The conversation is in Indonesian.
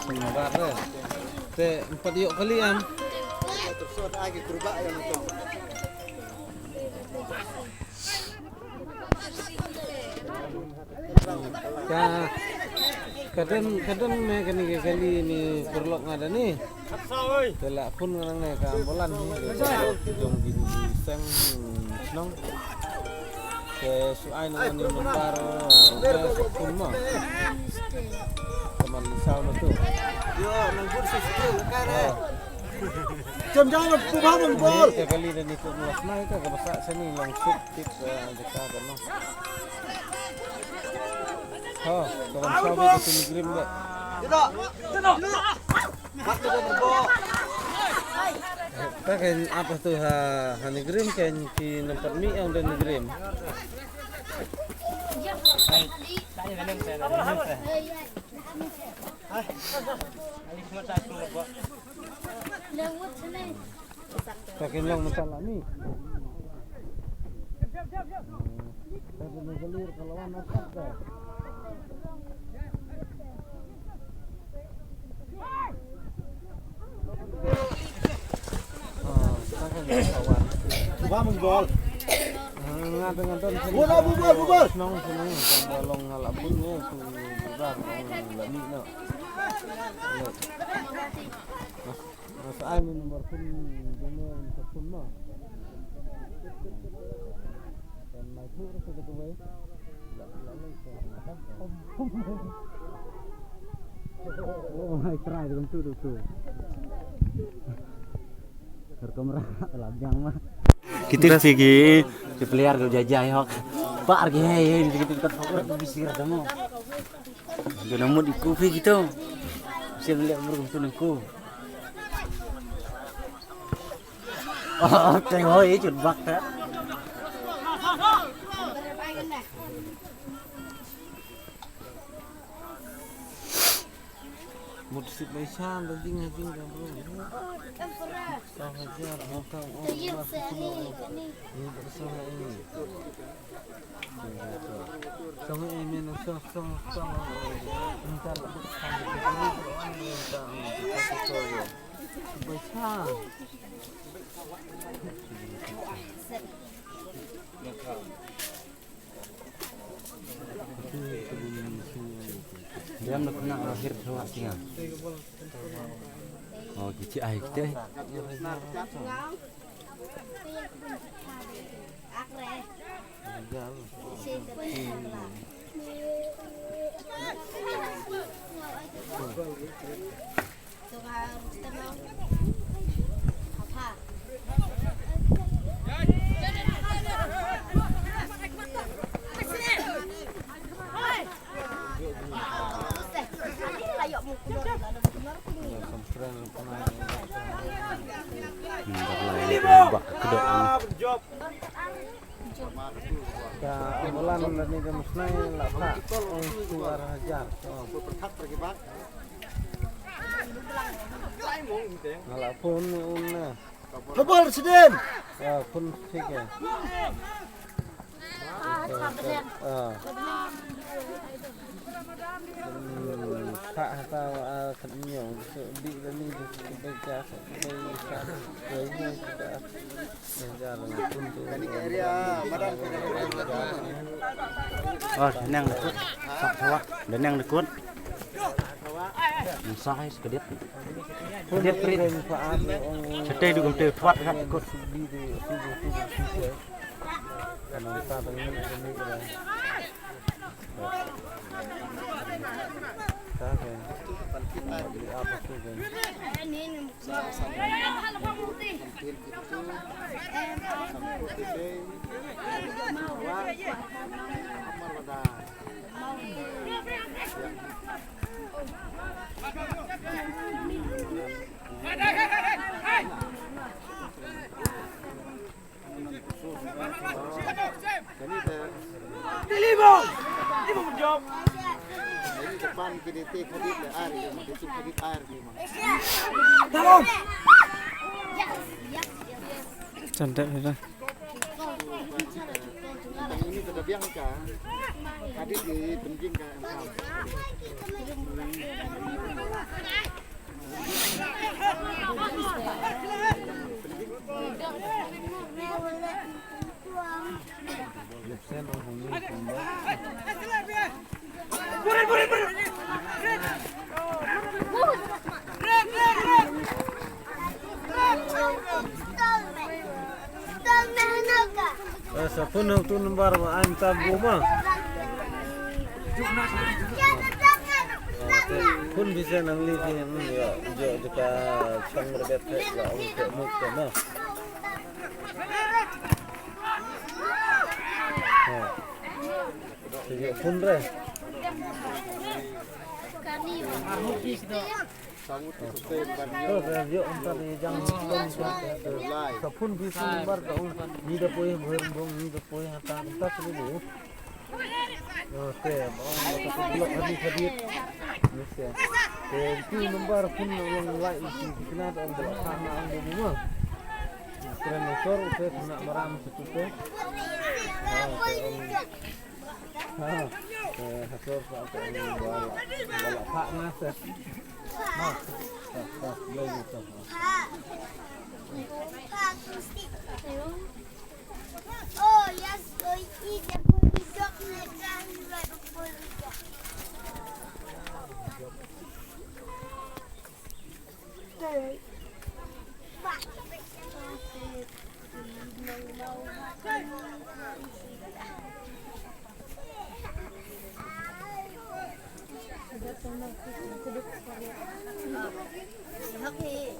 Sementara teh 4 yuk kali am. Terus lagi berubah yang itu. Kadang me kani kali ni perlok ngada ni. Telak pun nang ne ka ambulan ni. Jong bini sang nong. Ke suai nang ni membar pun mah. Teman misal tu. Yo nang pun situ kare. Jam jangan pubang bol. Kali dan ikut mulas naik ke masak sini langsung tip dekat kan. Oh, kalau sahabat itu negrim tak? Tidak. Waktu dah berbok. Tak kan apa tu ha negrim kan di tempat mi yang dah negrim. Tak kenal masalah ni. Tapi mengalir kalau anak tak. Coba menggol. Ngadeng-ngadeng sini. Bubur. Nong sini bolong ngalapun ya tu besar lami nak. Masa ini nomor pun dengan pun mah. Dan maju sudah tu baik. Oh, hai try dengan tu. Berkamera labjang mah. Kita segi dipelihara ke jajah yok. Pak argi hei dekat favorit bisir kamu. Dia nemu di kopi gitu. Saya lihat burung tu nengku. Oh, tengok ini cut bak tak. Mudsib Malaysia daging kan bro. Sahaja hotel ini bersama ini. Sama ini nak sama minta lebih Dia nak kena akhir surat dia. Oh, gici air deh. Bulan ni kemusnai laksa suar hajar. Pertat pergi bak. Ngalah pun unna. Bubur sedin. Ya pun sik ya. Kak atau kenyang di ni baca Oh, nang dekut. Sak sawah, dan nang dekut. Sai sekedip. Sekedip prit. Sedih dugem teu fuat kan dekut. Karena kita pengen ini kan. Apa tu kan? Lima menjawab. Ini depan KDT kredit air, itu kredit air memang. Tolong. Cantik sudah. Ini sudah biang kan. Hadis di penjing kan. tu nomor an tabu mah. Pun bisa nang li ni ya jo jika chang rebet ke la ong ke muk ke mah. Jadi pun re. Oh, radio entar ni jangan pun bisa nomor kau ni dah poin berbong ni dah poin hantar entar sebelum. Oke, mau blok hadis. Bisa. Itu nomor pun yang lain di sana ada blok sama ada semua. Keren motor saya kena meram situ tu. Hasil sampai balak pak mas. Beli tu. Oh, yes, so eat the dog and right before the dog. Okay.